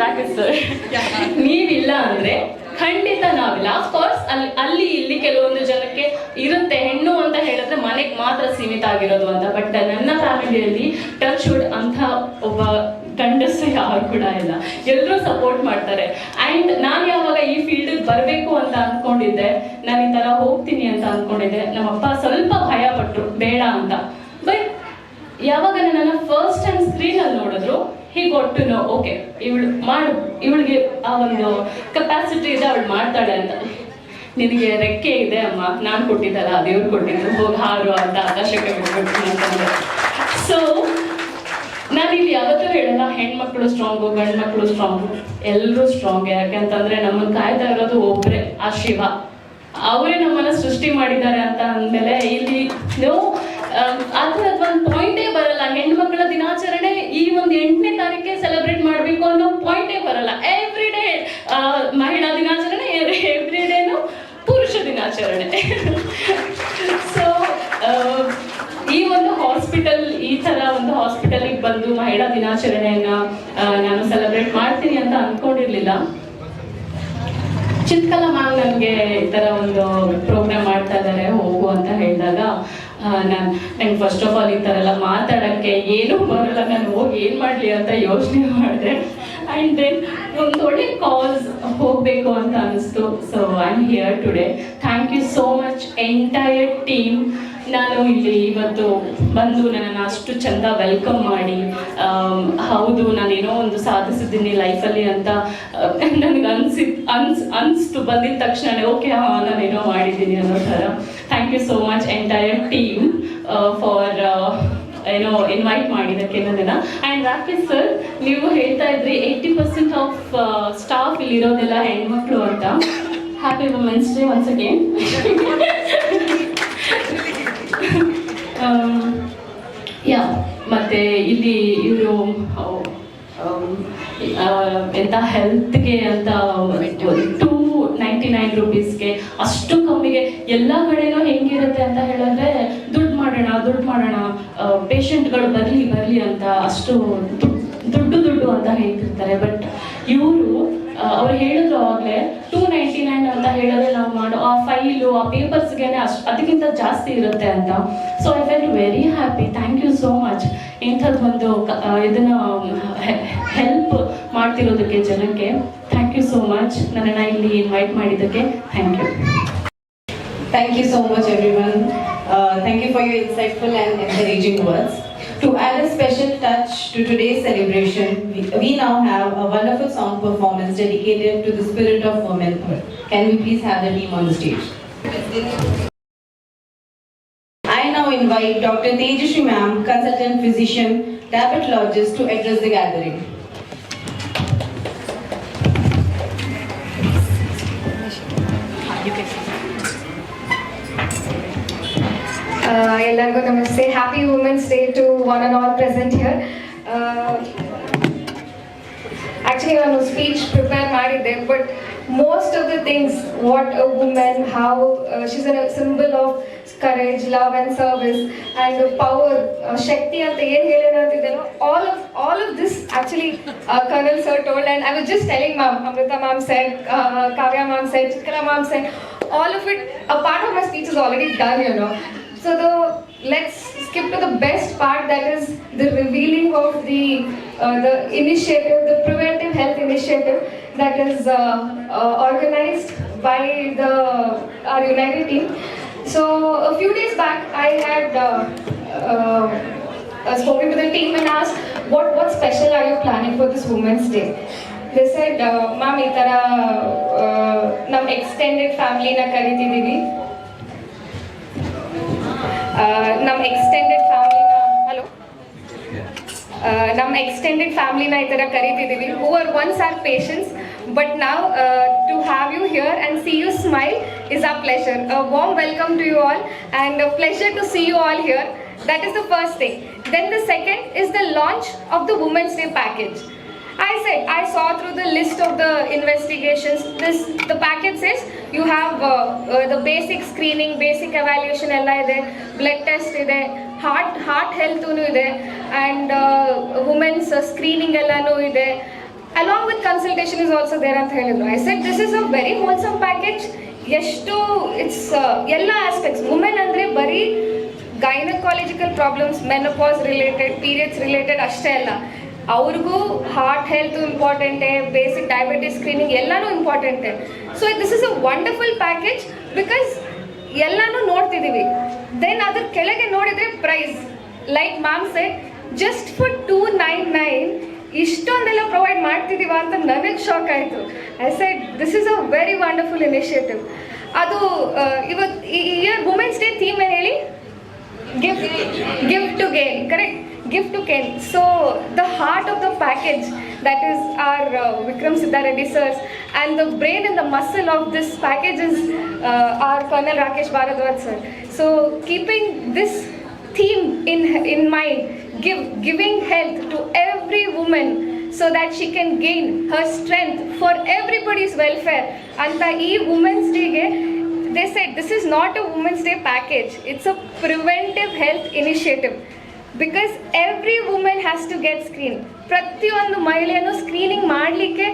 ರಾಕೇಶ್ ಸರ್, ನೀವಿಲ್ಲ ಅಂದ್ರೆ ಖಂಡಿತ ನಾವಿಲ್ಲ. ಅಫ್ಕೋರ್ಸ್ ಅಲ್ಲಿ ಇಲ್ಲಿ ಕೆಲವೊಂದು ಜನಕ್ಕೆ ಇರುತ್ತೆ, ಹೆಣ್ಣು ಅಂತ ಹೇಳಿದ್ರೆ ಮನೆಗೆ ಮಾತ್ರ ಸೀಮಿತ ಆಗಿರೋದು ಅಂತ. ಬಟ್ ನನ್ನ ಫ್ಯಾಮಿಲಿಯಲ್ಲಿ ಟಚ್ ವುಡ್ ಅಂತ ಒಬ್ಬ ಗಂಡಸು ಯಾರು ಕೂಡ ಇಲ್ಲ, ಎಲ್ಲರೂ ಸಪೋರ್ಟ್ ಮಾಡ್ತಾರೆ. ಆ್ಯಂಡ್ ನಾನು ಯಾವಾಗ ಈ ಫೀಲ್ಡಿಗೆ ಬರಬೇಕು ಅಂತ ಅಂದ್ಕೊಂಡಿದ್ದೆ, ನಾನು ಈ ಥರ ಹೋಗ್ತೀನಿ ಅಂತ ಅಂದ್ಕೊಂಡಿದ್ದೆ, ನಮ್ಮಪ್ಪ ಸ್ವಲ್ಪ ಭಯ ಪಟ್ಟರು ಬೇಡ ಅಂತ. ಬಟ್ ಯಾವಾಗ ನನ್ನ ಫಸ್ಟ್ ಟೈಮ್ ಸ್ಕ್ರೀನಲ್ಲಿ ನೋಡಿದ್ರು, ಹೀಗೆ ಒಟ್ಟು ಓಕೆ ಇವಳಿಗೆ ಆ ಒಂದು ಕೆಪಾಸಿಟಿ ಇದೆ, ಅವಳು ಮಾಡ್ತಾಳೆ ಅಂತ. ನಿನಗೆ ರೆಕ್ಕೆ ಇದೆ ಅಮ್ಮ, ನಾನು ಕೊಟ್ಟಿದ್ದಲ್ಲ, ದೇವ್ರು ಕೊಟ್ಟಿದ್ದು, ಹೋಗಿ ಹಾರು ಅಂತ ಆಕಾಶಕ್ಕೆ ಬಿಟ್ಬಿಡ್ತೀನಿ ಅಂತಂದ್ರೆ. ಸೊ ನಾನಿಲ್ಲಿ ಯಾವತ್ತೂ ಹೇಳಲ್ಲ ಹೆಣ್ಮಕ್ಳು ಸ್ಟ್ರಾಂಗು ಗಂಡು ಮಕ್ಕಳು ಸ್ಟ್ರಾಂಗು, ಎಲ್ಲರೂ ಸ್ಟ್ರಾಂಗ್. ಯಾಕೆಂತಂದ್ರೆ ನಮ್ಮನ್ನು ಕಾಯ್ತಾ ಇರೋದು ಒಬ್ಬರೇ, ಆ ಶಿವ. ಅವರೇ ನಮ್ಮನ್ನು ಸೃಷ್ಟಿ ಮಾಡಿದ್ದಾರೆ ಅಂತ ಅಂದಮೇಲೆ ಇಲ್ಲಿ ಆ ಥರದ್ದು ಒಂದು ಪಾಯಿಂಟೇ ಬರಲ್ಲ. ಹೆಣ್ಮಕ್ಳ ದಿನಾಚರಣೆ ಈ ಒಂದು 8ನೇ ತಾರೀಕೆ ಸೆಲೆಬ್ರೇಟ್ ಮಾಡಬೇಕು ಅನ್ನೋ ಪಾಯಿಂಟೇ ಬರಲ್ಲ. ಎವ್ರಿ ಡೇ ಮಹಿಳಾ ದಿನಾಚರಣೆ, ಎವ್ರಿ ಡೇನು ಪುರುಷ ದಿನಾಚರಣೆ. ಸೊ ಈ ಒಂದು ಹಾಸ್ಪಿಟಲ್, ಈ ಥರ ಒಂದು ಹಾಸ್ಪಿಟಲಿಗೆ ಬಂದು ಮಹಿಳಾ ದಿನಾಚರಣೆಯನ್ನ ನಾನು ಸೆಲೆಬ್ರೇಟ್ ಮಾಡ್ತೀನಿ ಅಂತ ಅಂದ್ಕೊಂಡಿರ್ಲಿಲ್ಲ. ಚಿತ್ಕಲಾ ಮ್ಯಾಮ್ ನನಗೆ ಈ ಥರ ಒಂದು ಪ್ರೋಗ್ರಾಮ್ ಮಾಡ್ತಾ ಇದ್ದಾರೆ ಹೋಗು ಅಂತ ಹೇಳಿದಾಗ, ನಂಗೆ ಫಸ್ಟ್ ಆಫ್ ಆಲ್ ಈ ಥರ ಎಲ್ಲ ಮಾತಾಡೋಕ್ಕೆ ಏನೂ ಬರಲ್ಲ, ನಾನು ಹೋಗಿ ಏನು ಮಾಡಲಿ ಅಂತ ಯೋಚನೆ ಮಾಡಿದೆ. ಆ್ಯಂಡ್ ದೆನ್ ಒಂದು ಒಳ್ಳೆ ಕಾಸ್ ಹೋಗಬೇಕು ಅಂತ ಅನಿಸ್ತು. So I am here today. Thank you so much entire team. ನಾನು ಇಲ್ಲಿ ಇವತ್ತು ಬಂದು ನನ್ನನ್ನು ಅಷ್ಟು ಚೆಂದ ವೆಲ್ಕಮ್ ಮಾಡಿ, ಹೌದು ನಾನೇನೋ ಒಂದು ಸಾಧಿಸಿದ್ದೀನಿ ಲೈಫಲ್ಲಿ ಅಂತ ನನಗೆ ಅನಿಸ್ತು ಬಂದಿದ ತಕ್ಷಣ. ಓಕೆ, ನಾನೇನೋ ಮಾಡಿದ್ದೀನಿ ಅನ್ನೋ ಥರ. Thank you so much entire team for ಏನೋ ಇನ್ವೈಟ್ ಮಾಡಿದ್ದಕ್ಕೆ ನನ್ನನ್ನ. ಆ್ಯಂಡ್ ರಾಕೇಶ್ ಸರ್, ನೀವು ಹೇಳ್ತಾ ಇದ್ರಿ 80% ಆಫ್ ಸ್ಟಾಫ್ ಇಲ್ಲಿರೋದೆಲ್ಲ ಹೆಣ್ಮಕ್ಳು ಅಂತ. Happy women's day once again. Yeah, ಮತ್ತೆ ಇಲ್ಲಿ ಇವರು ಎಂತ ಹೆಲ್ತ್ಗೆ ಅಂತ 299 ರೂಪೀಸ್ಗೆ ಅಷ್ಟು ಕಮ್ಮಿಗೆ ಎಲ್ಲ ಕಡೆನೂ ಹೆಂಗಿರುತ್ತೆ ಅಂತ ಹೇಳಿದ್ರೆ ದುಡ್ಡು ಮಾಡೋಣ ಪೇಷಂಟ್ಗಳು ಬರಲಿ ಅಂತ ಅಷ್ಟು ದುಡ್ಡು ಅಂತ ಹೇಳ್ತಿರ್ತಾರೆ. ಬಟ್ ಇವರು ಅವ್ರು ಹೇಳಿದ್ರು ಅವಾಗಲೇ 299 ಅಂತ ಹೇಳಿದ್ರೆ ನಾವು ಮಾಡೋ ಆ ಫೈಲು ಆ ಪೇಪರ್ಸ್ಗೆನೆ ಅದಕ್ಕಿಂತ ಜಾಸ್ತಿ ಇರುತ್ತೆ ಅಂತ. So I felt very happy. Thank you so much. ಇಂಥದ್ದೊಂದು ಇದನ್ನ ಹೆಲ್ಪ್ ಮಾಡ್ತಿರೋದಕ್ಕೆ ಜನಕ್ಕೆ ಥ್ಯಾಂಕ್ ಯು ಸೋ ಮಚ್. ನನ್ನನ್ನು ಇಲ್ಲಿ ಇನ್ವೈಟ್ ಮಾಡಿದ್ದಕ್ಕೆ thank you. Thank you so much, everyone. Thank you for your insightful and encouraging words. To add a special touch to today's celebration, we now have a wonderful song performance dedicated to the spirit of womanhood. Can we please have the team on the stage? I now invite Dr. Tejaswi Ma'am, consultant physician, diabetologist, to address the gathering. ಎಲ್ಲರಿಗೂ ನಮಸ್ತೆ. Happy women's day to one and all present here. Actually ನಾನು speech prepare ಮಾಡಿದ್ದೆ, but most of the things what a women, how she's a symbol of courage, love and service and power, ಶಕ್ತಿ ಅಂತ ಏನು ಹೇಳೋಣ ಅಂತಿದ್ದೇನೋ, all of this actually Colonel sir told, and I was just telling ma'am, Amrita ma'am said, Kavya ma'am said, Chitra ma'am said, all of it, a part of my speech is already done, you know. So let's skip to the best part, that is the revealing of the initiative, the preventive health initiative that is organized by our United team. So a few days back, I had spoken to the team and asked, what special are you planning for this Women's Day? They said, ma'am, ಈ ಥರ ನಮ್ಮ extended ಫ್ಯಾಮಿಲಿನ ಕರಿತಿದ್ದೀವಿ. ನಮ್ಮ extended ಫ್ಯಾಮಿಲಿನ ಈ ಥರ ಕರಿತಿದ್ದೀವಿ, who were once our patients, but now to have you here and see you smile is our pleasure. A warm welcome to you all and a pleasure to see you all here. That is the first thing. Then the second is the launch of the Women's Day package. I saw through the list of the investigations, the package says you have the basic screening, basic evaluation ella ide, blood test ide, heart health unu ide, and women's screening ellanu ide, along with consultation is also there anta helidru. I said this is a very wholesome package. Eshtu it's ella aspects. Women andre bari gynecological problems, menopause related, periods related ಅಷ್ಟೇ ಅಲ್ಲ, ಅವ್ರಿಗೂ heart health ಇಂಪಾರ್ಟೆಂಟೇ, basic diabetes screening ಎಲ್ಲನೂ ಇಂಪಾರ್ಟೆಂಟೇ. So this is a wonderful package because ಎಲ್ಲನೂ ನೋಡ್ತಿದ್ದೀವಿ. Then ಅದ್ರ ಕೆಳಗೆ ನೋಡಿದರೆ price, like ma'am said, just for 299 ಇಷ್ಟೊಂದೆಲ್ಲ ಪ್ರೊವೈಡ್ ಮಾಡ್ತಿದ್ದೀವ ಅಂತ ನನಗೆ ಶಾಕ್ ಆಯಿತು. I said this is a very wonderful initiative. ಅದು ಇವತ್ತು ಈ ಇಯರ್ ವುಮೆನ್ಸ್ ಡೇ ಥೀಮ್ ಏನು ಹೇಳಿ? Give to gain, correct? Give to gain. So the heart of the package, that is our Vikram Siddha Reddy sirs, and the brain and the muscle of this package is our Colonel Rakesh Bharadwaj sir. So keeping this theme in mind, giving health to every woman so that she can gain her strength for everybody's welfare. Anta ee Women's Day ge they said this is not a Women's Day package, it's a preventive health initiative, because every woman has to get screened. ಪ್ರತಿಯೊಂದು ಮಹಿಳೆಯನ್ನು screening ಮಾಡಲಿಕ್ಕೆ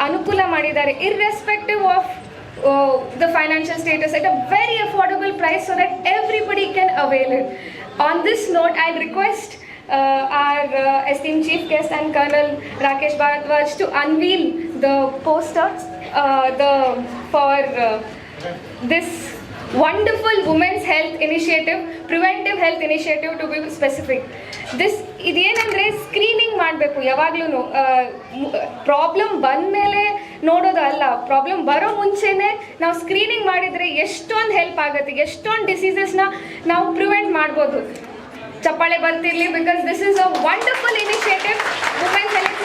ಅನುಕೂಲ ಮಾಡಿದ್ದಾರೆ, irrespective of the financial status, at a very affordable price so that everybody can avail it. On this note, I request our esteemed chief guest and Colonel Rakesh Bharadwaj to unveil the poster for this wonderful women's health initiative, preventive health initiative to be specific. This ಇದೇನಂದರೆ screening ಮಾಡಬೇಕು ಯಾವಾಗ್ಲೂ. Problem ಬಂದಮೇಲೆ ನೋಡೋದು ಅಲ್ಲ, problem ಬರೋ ಮುಂಚೆನೇ ನಾವು screening ಮಾಡಿದರೆ ಎಷ್ಟೊಂದು ಹೆಲ್ಪ್ ಆಗುತ್ತೆ, ಎಷ್ಟೊಂದು ಡಿಸೀಸಸ್ನ ನಾವು ಪ್ರಿವೆಂಟ್ ಮಾಡ್ಬೋದು. ಚಪ್ಪಾಳೆ ಬರ್ತಿರ್ಲಿ, because this is a wonderful initiative, Women's Health.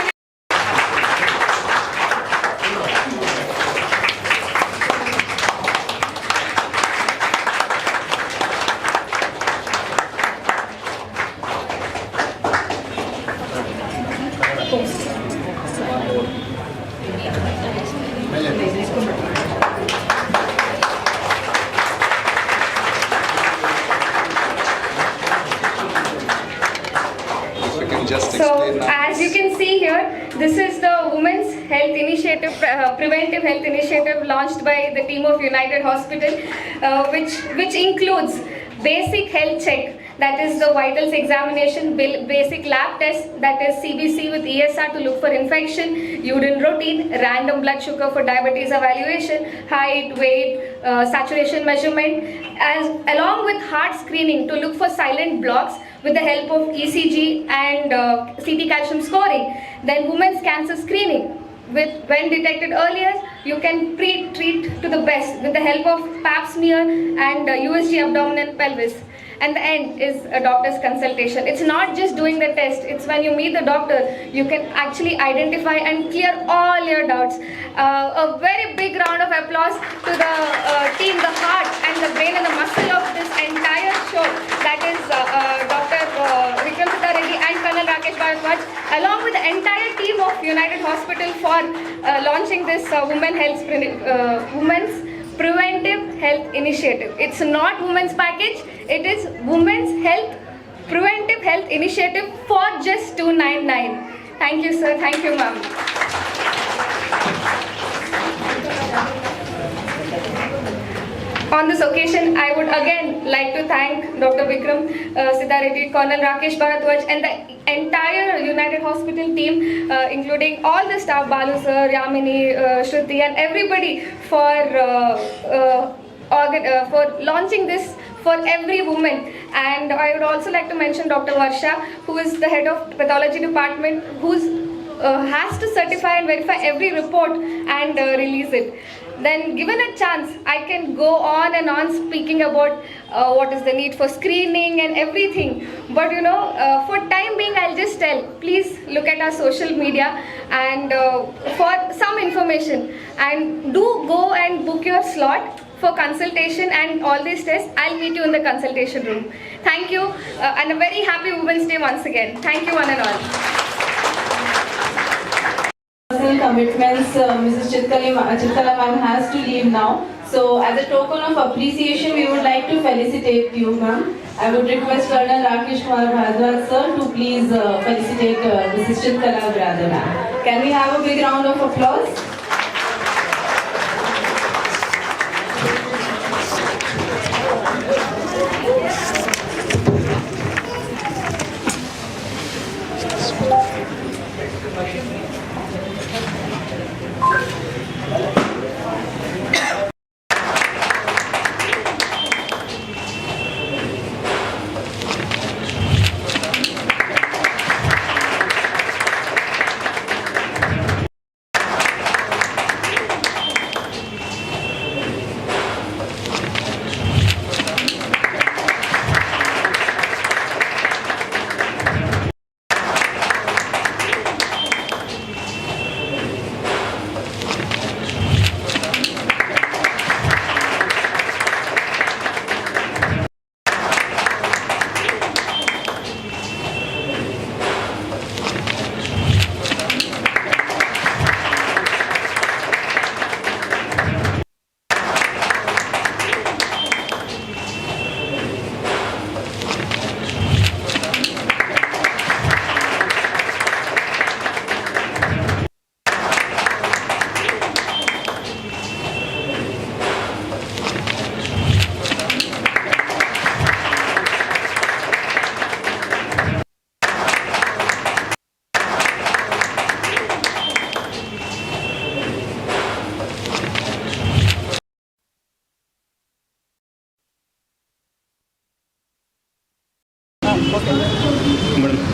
You can just So, explain now. as you can see here, this is the Women's Health Initiative, Preventive Health Initiative launched by the team of United Hospital, which includes basic health check, that is the vitals examination, basic lab test, that is CBC with ESR to look for infection, urine routine, random blood sugar for diabetes evaluation, height, weight, saturation measurement, along with heart screening to look for silent blocks with the help of ECG and CT calcium scoring. Then women's cancer screening. When detected earlier, you can treat to the best with the help of pap smear and USG abdominal pelvis. And the end is a doctor's consultation. It's not just doing the test, it's when you meet the doctor, you can actually identify and clear all your doubts. A very big round of applause to the team, the heart and the brain and the muscle of this entire show. That is Dr. Vikram Siddha Reddy and Colonel Rakesh Bharadwaj, along with the entire team of United Hospital for launching this Women's Preventive Health Initiative. It's not women's package, it is Women's Health Preventive Health Initiative for just 299. Thank you, sir. Thank you, ma'am. On this occasion, I would again like to thank Dr. Vikram Siddha Reddy, Colonel Rakesh Bharadwaj and the entire United Hospital team, including all the staff, Balu sir, Yamini, Shruti and everybody for launching this for every woman. And I would also like to mention Dr. Varsha, who is the head of pathology department, who's has to certify and verify every report and release it. Then given a chance, I can go on and on speaking about what is the need for screening and everything. But for time being, I'll just tell, please look at our social media and for some information. And do go and book your slot for consultation and all these tests. I'll meet you in the consultation room. Thank you and a very happy Women's Day once again. Thank you one and all. Personal commitments, Mrs. Chitkala ma'am has to leave now. So as a token of appreciation, we would like to felicitate you, ma'am. I would request Colonel Rakesh Bharadwaj sir to please felicitate Mrs. Chitkala Birada ma'am. Can we have a big round of applause?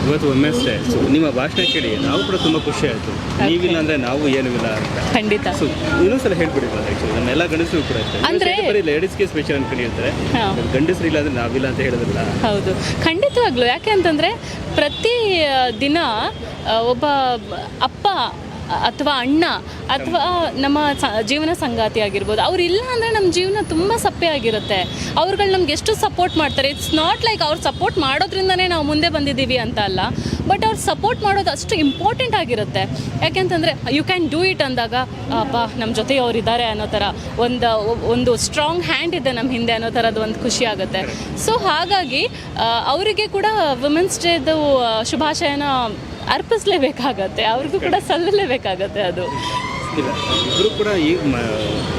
ಇವತ್ತು women's day. So ನಿಮ್ಮ ಭಾಷಣ ಕೇಳಿ ನಾವು ಕೂಡ ತುಂಬ ಖುಷಿ ಆಯಿತು. ನೀವಿಲ್ಲ ಅಂದರೆ ನಾವು ಏನೂ ಇಲ್ಲ ಅಂತ. ಖಂಡಿತ. ಸೊ ಇನ್ನೊಂದ್ಸಲ ಹೇಳ್ಬಿಡಿಲ್ಲ ಆ್ಯಕ್ಚುಲಿ ನಮ್ಮೆಲ್ಲ ಗಂಡಸರು ಕೂಡ ಇರ್ತಾರೆ. ಅಂದ್ರೆ ಬರೀ ಲೇಡೀಸ್ಗೆ ಸ್ಪೆಷಲ್ ಅನ್ಕೊಂಡಿರ್ತಾರೆ. ಗಂಡಸರು ಇಲ್ಲ ಅಂದರೆ ನಾವಿಲ್ಲ ಅಂತ ಹೇಳೋದಿಲ್ಲ. ಹೌದು, ಖಂಡಿತವಾಗ್ಲೂ. ಯಾಕೆ ಅಂತಂದರೆ ಪ್ರತಿ ದಿನ ಒಬ್ಬ ಅಪ್ಪ ಅಥವಾ ಅಣ್ಣ ಅಥವಾ ನಮ್ಮ ಜೀವನ ಸಂಗಾತಿ ಆಗಿರ್ಬೋದು, ಅವ್ರು ಇಲ್ಲ ಅಂದರೆ ನಮ್ಮ ಜೀವನ ತುಂಬ ಸಪ್ಪೆ ಆಗಿರುತ್ತೆ. ಅವ್ರುಗಳು ನಮ್ಗೆ ಎಷ್ಟು ಸಪೋರ್ಟ್ ಮಾಡ್ತಾರೆ. ಇಟ್ಸ್ ನಾಟ್ ಲೈಕ್ ಅವ್ರು ಸಪೋರ್ಟ್ ಮಾಡೋದ್ರಿಂದನೇ ನಾವು ಮುಂದೆ ಬಂದಿದ್ದೀವಿ ಅಂತ ಅಲ್ಲ, ಬಟ್ ಅವ್ರು ಸಪೋರ್ಟ್ ಮಾಡೋದು ಅಷ್ಟು ಇಂಪಾರ್ಟೆಂಟ್ ಆಗಿರುತ್ತೆ. ಯಾಕೆಂತಂದರೆ ಯು ಕ್ಯಾನ್ ಡೂ ಇಟ್ ಅಂದಾಗ ಅಪ್ಪ ನಮ್ಮ ಜೊತೆ ಅವ್ರು ಇದ್ದಾರೆ ಅನ್ನೋ ಥರ ಒಂದು ಸ್ಟ್ರಾಂಗ್ ಹ್ಯಾಂಡ್ ಇದೆ ನಮ್ಮ ಹಿಂದೆ ಅನ್ನೋ ಥರದ್ದು ಒಂದು ಖುಷಿ ಆಗುತ್ತೆ. ಸೊ ಹಾಗಾಗಿ ಅವರಿಗೆ ಕೂಡ ವುಮೆನ್ಸ್ ಡೇದು ಶುಭಾಶಯನ ಅರ್ಪಿಸಲೇಬೇಕಾಗತ್ತೆ, ಅವ್ರಿಗೂ ಕೂಡ ಸಲ್ಲಲೇಬೇಕಾಗತ್ತೆ. ಅದು ಇಬ್ಬರು ಕೂಡ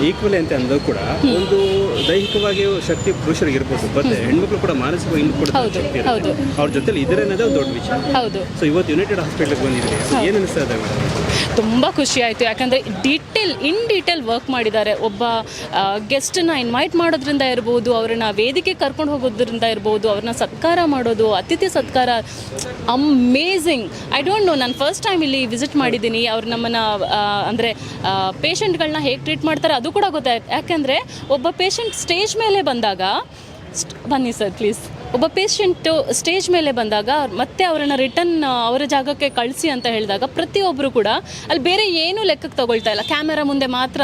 ಈಕ್ವಲಿ ಅಂತ ಅಂದರೂ ಕೂಡ ಒಂದು ದೈಹಿಕವಾಗಿ ಶಕ್ತಿ ಪುರುಷರಿಗೆ ಇರ್ಬೋದು, ಮತ್ತೆ ಹೆಣ್ಮಕ್ಳು ಕೂಡ ಮಾನಸಿಕವಾಗಿ ಇನ್ನೂ ಕೂಡ ಶಕ್ತಿ ಇರುತ್ತೆ. ಅವ್ರ ಜೊತೆಲಿ ಇದ್ರೆ ಅನ್ನೋದೇ ಒಂದು ದೊಡ್ಡ ವಿಷಯ. ಹೌದು. ಸೊ ಇವತ್ತು ಯುನೈಟೆಡ್ ಹಾಸ್ಪಿಟಲ್ಗೆ ಬಂದಿದ್ದೀರಿ, ಏನು ಅನಿಸ್ತಾ ಇದೆ? ತುಂಬ ಖುಷಿ ಆಯಿತು. ಯಾಕಂದರೆ ಇನ್ ಡೀಟೇಲ್ ವರ್ಕ್ ಮಾಡಿದ್ದಾರೆ. ಒಬ್ಬ ಗೆಸ್ಟನ್ನ ಇನ್ವೈಟ್ ಮಾಡೋದ್ರಿಂದ ಇರ್ಬೋದು, ಅವ್ರನ್ನ ವೇದಿಕೆ ಕರ್ಕೊಂಡು ಹೋಗೋದ್ರಿಂದ ಇರ್ಬೋದು, ಅವ್ರನ್ನ ಸತ್ಕಾರ ಮಾಡೋದು, ಅತಿಥಿ ಸತ್ಕಾರ ಅಮೇಝಿಂಗ್. ಐ ಡೋಂಟ್ ನೋ, ನಾನು ಫಸ್ಟ್ ಟೈಮ್ ಇಲ್ಲಿ ವಿಸಿಟ್ ಮಾಡಿದ್ದೀನಿ. ಅವ್ರು ನಮ್ಮನ್ನು ಅಂದರೆ ಪೇಷಂಟ್ಗಳನ್ನ ಹೇಗೆ ಟ್ರೀಟ್ ಮಾಡ್ತಾರೆ ಅದು ಕೂಡ ಗೊತ್ತಾಯ್ತು. ಯಾಕೆಂದರೆ ಒಬ್ಬ ಪೇಷಂಟ್ ಸ್ಟೇಜ್ ಮೇಲೆ ಬಂದಾಗ, ಬನ್ನಿ ಸರ್ ಪ್ಲೀಸ್, ಒಬ್ಬ ಪೇಷಂಟು ಸ್ಟೇಜ್ ಮೇಲೆ ಬಂದಾಗ ಮತ್ತೆ ಅವರನ್ನು ರಿಟರ್ನ್ ಅವರ ಜಾಗಕ್ಕೆ ಕಳಿಸಿ ಅಂತ ಹೇಳಿದಾಗ ಪ್ರತಿಯೊಬ್ಬರು ಕೂಡ ಅಲ್ಲಿ ಬೇರೆ ಏನೂ ಲೆಕ್ಕಕ್ಕೆ ತಗೊಳ್ತಾ ಇಲ್ಲ. ಕ್ಯಾಮೆರಾ ಮುಂದೆ ಮಾತ್ರ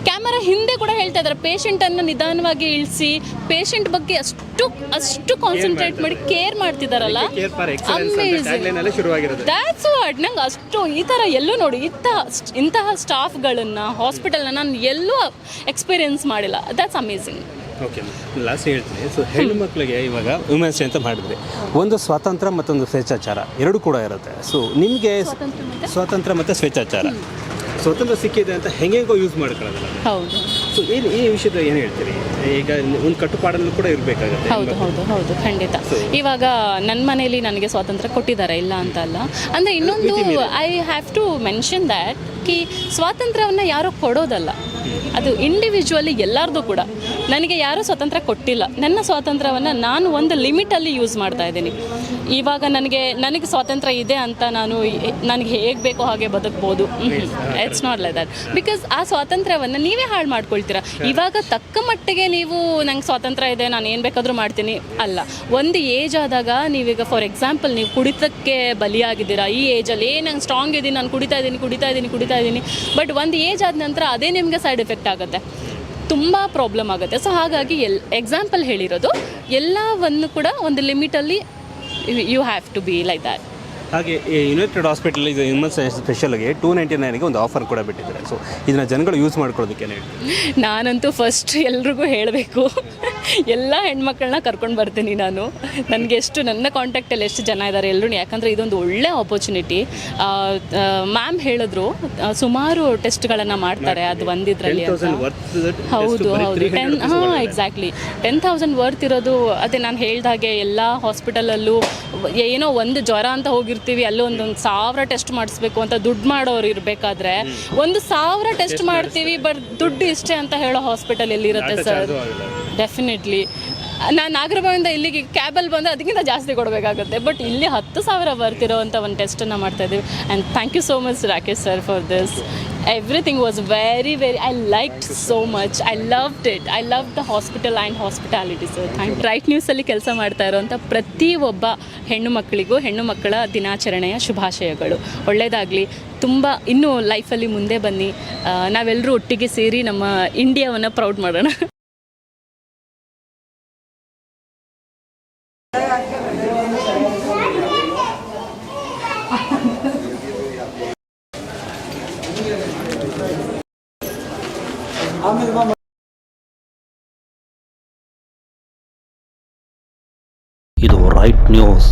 ಕ್ಯಾಮರಾ ಹಿಂದೆ ಕೂಡ ಹೇಳ್ತಾ ಇದ್ದಾರೆ, ಪೇಷಂಟನ್ನು ನಿಧಾನವಾಗಿ ಇಳಿಸಿ ಪೇಷಂಟ್ ಬಗ್ಗೆ ಅಷ್ಟು ಕಾನ್ಸಂಟ್ರೇಟ್ ಮಾಡಿ ಕೇರ್ ಮಾಡ್ತಿದ್ದಾರಲ್ಲ. That's what. ನಂಗೆ ಅಷ್ಟು ಈ ಥರ ಎಲ್ಲೂ ನೋಡಿ ಇಂತಹ ಸ್ಟಾಫ್ಗಳನ್ನು ಹಾಸ್ಪಿಟಲ್ನ ನಾನು ಎಲ್ಲೂ ಎಕ್ಸ್ಪೀರಿಯನ್ಸ್ ಮಾಡಿಲ್ಲ. That's amazing. ಓಕೆ, ಲಾಸ್ಟ್ ಹೇಳ್ತೀನಿ. ಸೊ ಹೆಣ್ಣು ಮಕ್ಕಳಿಗೆ ಇವಾಗ ವುಮೆನ್ಸ್ ಡೇ ಅಂತ ಮಾಡಿದ್ರಿ, ಒಂದು ಸ್ವಾತಂತ್ರ್ಯ ಮತ್ತೊಂದು ಸ್ವೇಚ್ಛಾಚಾರ ಎರಡೂ ಕೂಡ ಇರುತ್ತೆ. ಸೊ ನಿಮಗೆ ಸ್ವಾತಂತ್ರ್ಯ ಮತ್ತು ಸ್ವೇಚ್ಛಾಚಾರ, ಸ್ವತಂತ್ರ ಸಿಕ್ಕಿದೆ ಅಂತ ಹೆಂಗೆಂಗೋ ಯೂಸ್ ಮಾಡ್ಕೊಳ್ಳೋದಿಲ್ಲ. ಹೌದು. ಸೊ ಏನು ಈ ವಿಷಯದ ಏನು ಹೇಳ್ತೀರಿ? ಈಗ ಒಂದು ಕಟ್ಟುಪಾಡಲ್ಲೂ ಕೂಡ ಇರಬೇಕಾಗುತ್ತೆ. ಹೌದು ಖಂಡಿತ. ಇವಾಗ ನನ್ನ ಮನೇಲಿ ನನಗೆ ಸ್ವಾತಂತ್ರ್ಯ ಕೊಟ್ಟಿದ್ದಾರೆ, ಇಲ್ಲ ಅಂತ ಅಲ್ಲ. ಅಂದರೆ ಇನ್ನೊಂದು I have to mention that ಕಿ ಸ್ವಾತಂತ್ರ್ಯವನ್ನು ಯಾರೋ ಕೊಡೋದಲ್ಲ, ಅದು ಇಂಡಿವಿಜುವಲಿ ಎಲ್ಲರದು ಕೂಡ. ನನಗೆ ಯಾರೂ ಸ್ವಾತಂತ್ರ್ಯ ಕೊಟ್ಟಿಲ್ಲ. ನನ್ನ ಸ್ವಾತಂತ್ರ್ಯವನ್ನು ನಾನು ಒಂದು ಲಿಮಿಟಲ್ಲಿ ಯೂಸ್ ಮಾಡ್ತಾ ಇದ್ದೀನಿ. ಇವಾಗ ನನಗೆ ಸ್ವಾತಂತ್ರ್ಯ ಇದೆ ಅಂತ ನನಗೆ ಹೇಗೆ ಬೇಕೋ ಹಾಗೆ ಬದುಕ್ಬೋದು. It's not like that. Because ಆ ಸ್ವಾತಂತ್ರ್ಯವನ್ನು ನೀವೇ ಹಾಳು ಮಾಡ್ಕೊಳ್ತೀರಾ. ಇವಾಗ ತಕ್ಕ ಮಟ್ಟಿಗೆ ನೀವು ನಂಗೆ ಸ್ವಾತಂತ್ರ್ಯ ಇದೆ, ನಾನು ಏನು ಬೇಕಾದರೂ ಮಾಡ್ತೀನಿ ಅಲ್ಲ. ಒಂದು ಏಜ್ ಆದಾಗ ನೀವೀಗ ಫಾರ್ ಎಕ್ಸಾಂಪಲ್ ನೀವು ಕುಡಿತಕ್ಕೆ ಬಲಿಯಾಗಿದ್ದೀರಾ. ಈ ಏಜಲ್ಲಿ ನಂಗೆ ಸ್ಟ್ರಾಂಗ್ ಇದ್ದೀನಿ, ನಾನು ಕುಡಿತಾ ಇದ್ದೀನಿ, ಬಟ್ ಒಂದು ಏಜ್ ಆದ ನಂತರ ಅದೇ ನಿಮಗೆ ಸೈಡ್ ಎಫೆಕ್ಟ್ ಆಗುತ್ತೆ, ತುಂಬ ಪ್ರಾಬ್ಲಮ್ ಆಗುತ್ತೆ. ಸೊ ಹಾಗಾಗಿ ಎಕ್ಸಾಂಪಲ್ ಹೇಳಿರೋದು ಎಲ್ಲವನ್ನು ಕೂಡ ಒಂದು ಲಿಮಿಟಲ್ಲಿ you have to be like that. ಹಾಗೆ ಯುನೈಟೆಡ್ ಹಾಸ್ಪಿಟಲ್ ಇದು ವುಮೆನ್ಸ್ ಸ್ಪೆಷಲ್ಗೆ 299ಗೆ ಒಂದು ಆಫರ್ ಕೂಡ ಬಿಟ್ಟಿದ್ದಾರೆ. ಸೊ ಇದನ್ನು ಜನಗಳು ಯೂಸ್ ಮಾಡ್ಕೊಳ್ಳೋದಕ್ಕೆ ನಾನಂತೂ ಫಸ್ಟ್ ಎಲ್ರಿಗೂ ಹೇಳಬೇಕು, ಎಲ್ಲ ಹೆಣ್ಮಕ್ಳನ್ನ ಕರ್ಕೊಂಡು ಬರ್ತೀನಿ ನಾನು. ನನ್ನ ಕಾಂಟ್ಯಾಕ್ಟಲ್ಲಿ ಎಷ್ಟು ಜನ ಇದ್ದಾರೆ ಎಲ್ಲರೂ, ಯಾಕಂದರೆ ಇದೊಂದು ಒಳ್ಳೆ ಆಪರ್ಚುನಿಟಿ. ಮ್ಯಾಮ್ ಹೇಳಿದ್ರು ಸುಮಾರು ಟೆಸ್ಟ್ಗಳನ್ನು ಮಾಡ್ತಾರೆ ಅದು ಒಂದಿದ್ರಲ್ಲಿ ಅಂತ. ಹೌದು ಎಕ್ಸಾಕ್ಟ್ಲಿ 10,000 ವರ್ತ್ ಇರೋದು. ಅದೇ ನಾನು ಹೇಳ್ದಾಗೆ ಎಲ್ಲ ಹಾಸ್ಪಿಟಲಲ್ಲೂ ಏನೋ ಒಂದು ಜ್ವರ ಅಂತ ಹೋಗಿರ್ತೀವಿ, ಅಲ್ಲೂ ಒಂದು 1,000 ಟೆಸ್ಟ್ ಮಾಡಿಸ್ಬೇಕು ಅಂತ ದುಡ್ಡು ಮಾಡೋರು ಇರಬೇಕಾದ್ರೆ 1,000 ಟೆಸ್ಟ್ ಮಾಡ್ತೀವಿ, ಬಟ್ ದುಡ್ಡು ಇಷ್ಟೇ ಅಂತ ಹೇಳೋ ಹಾಸ್ಪಿಟಲ್ ಎಲ್ಲಿರುತ್ತೆ ಸರ್? ಡೆಫಿನೆಟ್ಲಿ ನಾನು ನಾಗರಬಾವಿಂದ ಇಲ್ಲಿಗೆ ಕ್ಯಾಬಲ್ಲಿ ಬಂದರೆ ಅದಕ್ಕಿಂತ ಜಾಸ್ತಿ ಕೊಡಬೇಕಾಗುತ್ತೆ. ಬಟ್ ಇಲ್ಲಿ 10,000 ಬರ್ತಿರೋವಂಥ ಒಂದು ಟೆಸ್ಟನ್ನು ಮಾಡ್ತಾಯಿದ್ದೀವಿ. And thank you so much Rakesh sir for this. Everything was very I liked so much. I loved it. I love the hospital and hospitality sir. Thank you. Right ನ್ಯೂಸಲ್ಲಿ ಕೆಲಸ ಮಾಡ್ತಾ ಇರೋವಂಥ ಪ್ರತಿಯೊಬ್ಬ ಹೆಣ್ಣು ಮಕ್ಕಳ ದಿನಾಚರಣೆಯ ಶುಭಾಶಯಗಳು. ಒಳ್ಳೆಯದಾಗಲಿ, ತುಂಬ ಇನ್ನೂ ಲೈಫಲ್ಲಿ ಮುಂದೆ ಬನ್ನಿ, ನಾವೆಲ್ಲರೂ ಒಟ್ಟಿಗೆ ಸೇರಿ ನಮ್ಮ ಇಂಡಿಯಾವನ್ನು ಪ್ರೌಡ್ ಮಾಡೋಣ. ಇದು ರೈಟ್ ನ್ಯೂಸ್.